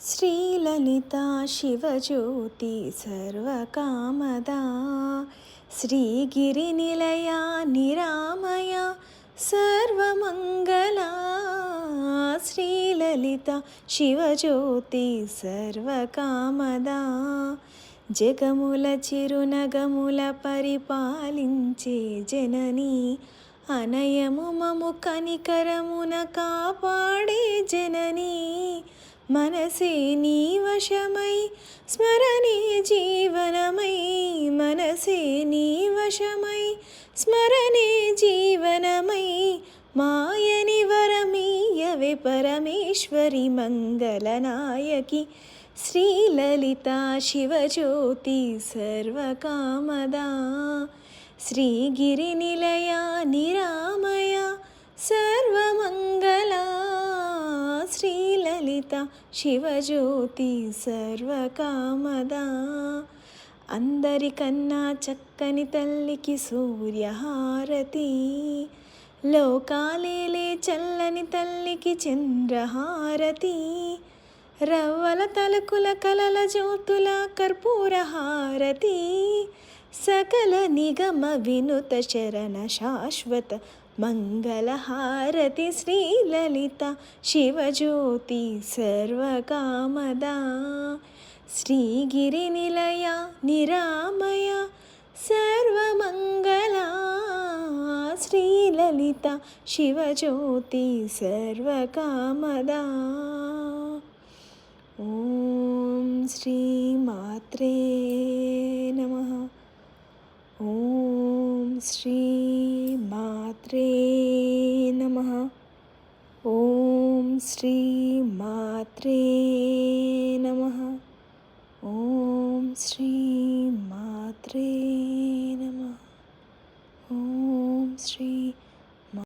శ్రీలలితా శివజ్యోతి సర్వకామదా శ్రీగిరినిలయా నిరామయ సర్వమంగళా శ్రీలలిత శివజ్యోతి సర్వకామదా జగముల చిరునగముల పరిపాలించే జనని అనయము మము కనికరమున కాపాడే జనని మనసే నీ వశమై స్మరణే జీవనమై మనసే నీ వశమై స్మరణే జీవనమై మాయని వరమీయవే పరమేశ్వరి మంగళనాయకి శ్రీలలితా శివజ్యోతి సర్వకామదా శ్రీగిరినిలయా నిరామయ సర్వమంగళా శ్రీలలిత శివజ్యోతి సర్వకామదా అందరికన్నా చక్కని తల్లికి సూర్యహారతి లోకాలేలే చల్లని తల్లికి చంద్రహారతి రవ్వల తలుకుల కలల జ్యోతుల కర్పూరహారతి సకల నిగమ వినుత శరణ శాశ్వత మంగళహారతి శ్రీలలిత శివజ్యోతి సర్వకామదా శ్రీగిరినిలయ నిరామయ సర్వమంగళా శ్రీలలిత శివజ్యోతి సర్వకామదా. ఓం శ్రీ మాత్రే నమః. ఓం శ్రీ మాత్రే నమః. ఓం శ్రీ మాత్రే నమః. ఓం శ్రీ మాత్రే నమః. ఓం శ్రీ